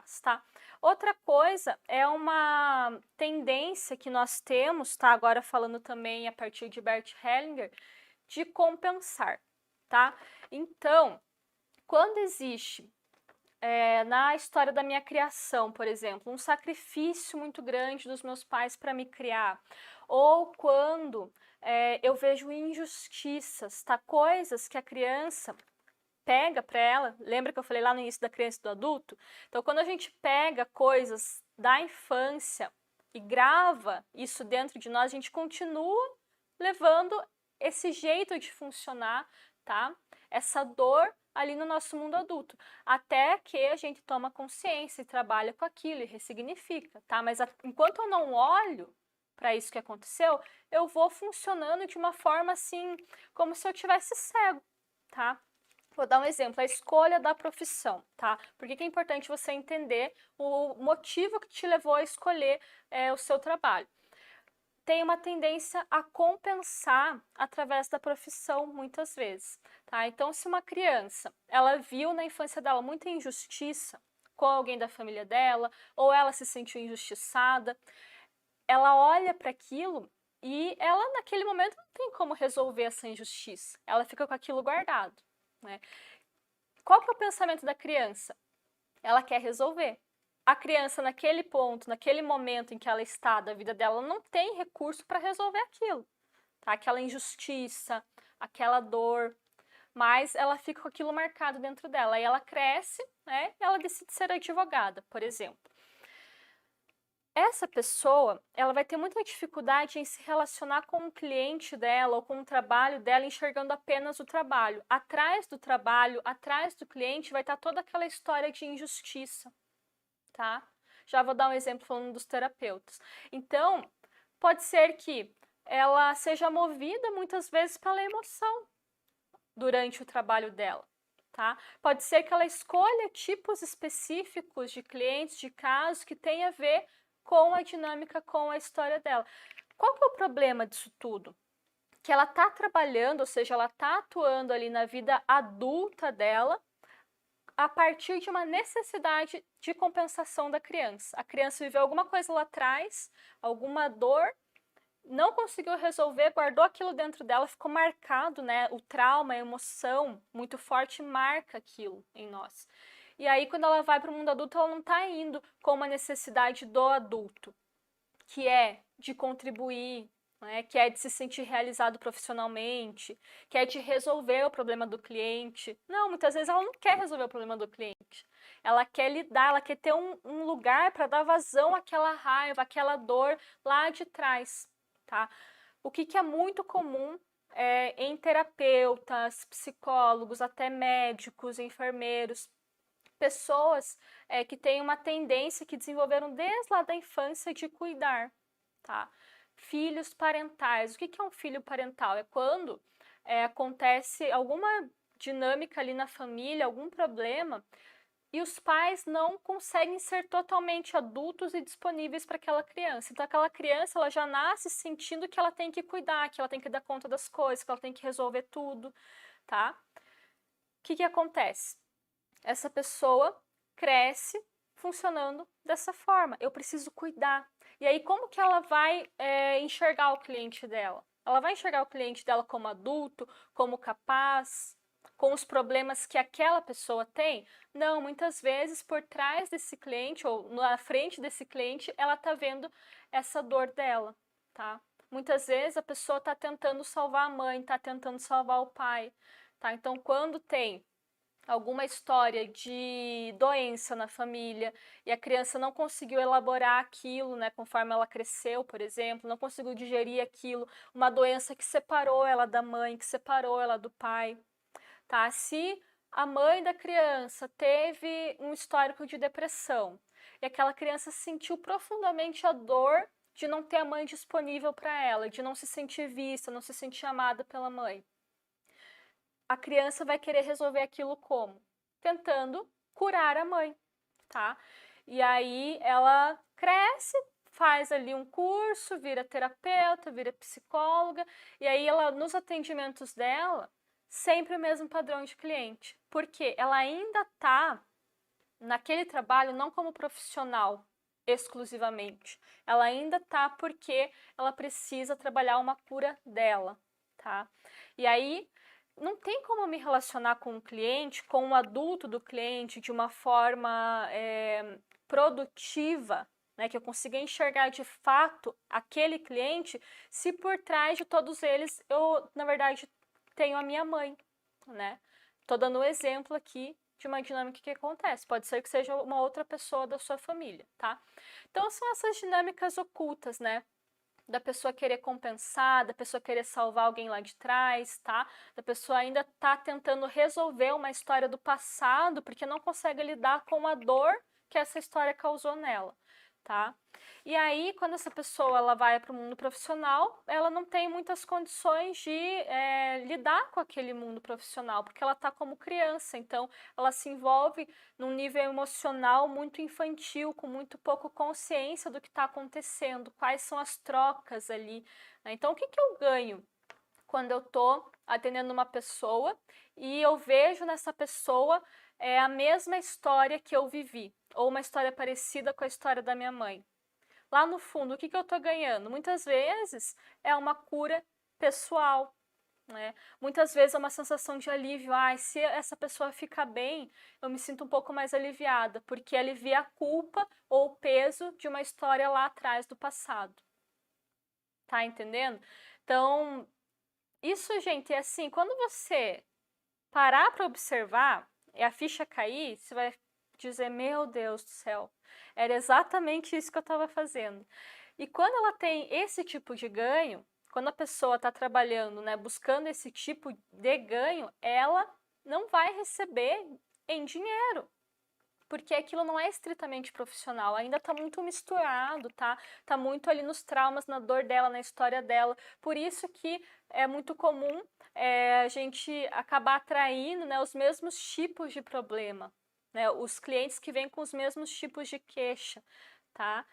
faz, tá? Outra coisa é uma tendência que nós temos, tá? Agora falando também a partir de Bert Hellinger, de compensar, tá? Então, quando existe na história da minha criação, por exemplo, um sacrifício muito grande dos meus pais para me criar, ou quando eu vejo injustiças, tá? Coisas que a criança pega para ela, lembra que eu falei lá no início da criança e do adulto? Então, quando a gente pega coisas da infância e grava isso dentro de nós, a gente continua levando esse jeito de funcionar, tá? Essa dor ali no nosso mundo adulto, até que a gente toma consciência e trabalha com aquilo e ressignifica, tá? Mas enquanto eu não olho para isso que aconteceu, eu vou funcionando de uma forma assim, como se eu tivesse cego, tá? Vou dar um exemplo, a escolha da profissão, tá? Por que é importante você entender o motivo que te levou a escolher o seu trabalho? Tem uma tendência a compensar através da profissão, muitas vezes, tá? Então, se uma criança, ela viu na infância dela muita injustiça com alguém da família dela, ou ela se sentiu injustiçada, ela olha para aquilo e ela, naquele momento, não tem como resolver essa injustiça. Ela fica com aquilo guardado, né? Qual que é o pensamento da criança? Ela quer resolver. A criança, naquele ponto, naquele momento em que ela está da vida dela, não tem recurso para resolver aquilo, tá? Aquela injustiça, aquela dor, mas ela fica com aquilo marcado dentro dela. Aí ela cresce, né? E ela decide ser advogada, por exemplo. Essa pessoa, ela vai ter muita dificuldade em se relacionar com o cliente dela ou com o trabalho dela, enxergando apenas o trabalho. Atrás do trabalho, atrás do cliente, vai estar toda aquela história de injustiça, tá? Já vou dar um exemplo falando dos terapeutas. Então, pode ser que ela seja movida muitas vezes pela emoção durante o trabalho dela, tá? Pode ser que ela escolha tipos específicos de clientes, de casos que tem a ver com a dinâmica, com a história dela. Qual que é o problema disso tudo? Que ela está trabalhando, ou seja, ela está atuando ali na vida adulta dela a partir de uma necessidade de compensação da criança. A criança viveu alguma coisa lá atrás, alguma dor, não conseguiu resolver, guardou aquilo dentro dela, ficou marcado, né? O trauma, a emoção muito forte marca aquilo em nós. E aí, quando ela vai para o mundo adulto, ela não está indo com uma necessidade do adulto, que é de contribuir, né, que é de se sentir realizado profissionalmente, que é de resolver o problema do cliente. Não, muitas vezes ela não quer resolver o problema do cliente. Ela quer lidar, ela quer ter um lugar para dar vazão àquela raiva, àquela dor lá de trás, tá? O que é muito comum em terapeutas, psicólogos, até médicos, enfermeiros, pessoas que têm uma tendência que desenvolveram desde lá da infância de cuidar, tá? Filhos parentais. O que é um filho parental? É quando acontece alguma dinâmica ali na família, algum problema, e os pais não conseguem ser totalmente adultos e disponíveis para aquela criança. Então, aquela criança ela já nasce sentindo que ela tem que cuidar, que ela tem que dar conta das coisas, que ela tem que resolver tudo, tá? O que acontece? Essa pessoa cresce funcionando dessa forma. Eu preciso cuidar. E aí, como que ela vai enxergar o cliente dela? Ela vai enxergar o cliente dela como adulto, como capaz, com os problemas que aquela pessoa tem? Não, muitas vezes por trás desse cliente ou na frente desse cliente, ela está vendo essa dor dela, tá? Muitas vezes a pessoa está tentando salvar a mãe, está tentando salvar o pai, tá? Então, quando tem alguma história de doença na família e a criança não conseguiu elaborar aquilo, né, conforme ela cresceu, por exemplo, não conseguiu digerir aquilo, uma doença que separou ela da mãe, que separou ela do pai, tá? Se a mãe da criança teve um histórico de depressão e aquela criança sentiu profundamente a dor de não ter a mãe disponível para ela, de não se sentir vista, não se sentir amada pela mãe, a criança vai querer resolver aquilo como? Tentando curar a mãe, tá? E aí ela cresce, faz ali um curso, vira terapeuta, vira psicóloga, e aí ela, nos atendimentos dela, sempre o mesmo padrão de cliente. Porque ela ainda está naquele trabalho não como profissional exclusivamente. Ela ainda tá porque ela precisa trabalhar uma cura dela, tá? E aí não tem como eu me relacionar com o cliente, com o adulto do cliente de uma forma produtiva, né, que eu consiga enxergar de fato aquele cliente, se por trás de todos eles eu, na verdade, tenho a minha mãe, né? Tô dando um exemplo aqui de uma dinâmica que acontece. Pode ser que seja uma outra pessoa da sua família, tá? Então são essas dinâmicas ocultas, né? Da pessoa querer compensar, da pessoa querer salvar alguém lá de trás, tá? Da pessoa ainda tá tentando resolver uma história do passado porque não consegue lidar com a dor que essa história causou nela, tá? E aí, quando essa pessoa ela vai para o mundo profissional, ela não tem muitas condições de lidar com aquele mundo profissional, porque ela está como criança, então ela se envolve num nível emocional muito infantil, com muito pouco consciência do que está acontecendo, quais são as trocas ali, né? Então, o que que eu ganho quando eu estou atendendo uma pessoa e eu vejo nessa pessoa a mesma história que eu vivi, ou uma história parecida com a história da minha mãe? Lá no fundo, o que que eu estou ganhando? Muitas vezes é uma cura pessoal, né? Muitas vezes é uma sensação de alívio. Ai, se essa pessoa ficar bem, eu me sinto um pouco mais aliviada, porque alivia a culpa ou o peso de uma história lá atrás do passado. Tá entendendo? Então, isso, gente, é assim, quando você parar para observar e a ficha cair, você vai dizer, meu Deus do céu, era exatamente isso que eu estava fazendo. E quando ela tem esse tipo de ganho, quando a pessoa está trabalhando, né, buscando esse tipo de ganho, ela não vai receber em dinheiro, porque aquilo não é estritamente profissional, ainda está muito misturado, tá? Tá muito ali nos traumas, na dor dela, na história dela. Por isso que é muito comum a gente acabar atraindo, né, os mesmos tipos de problema, né? Os clientes que vêm com os mesmos tipos de queixa, tá?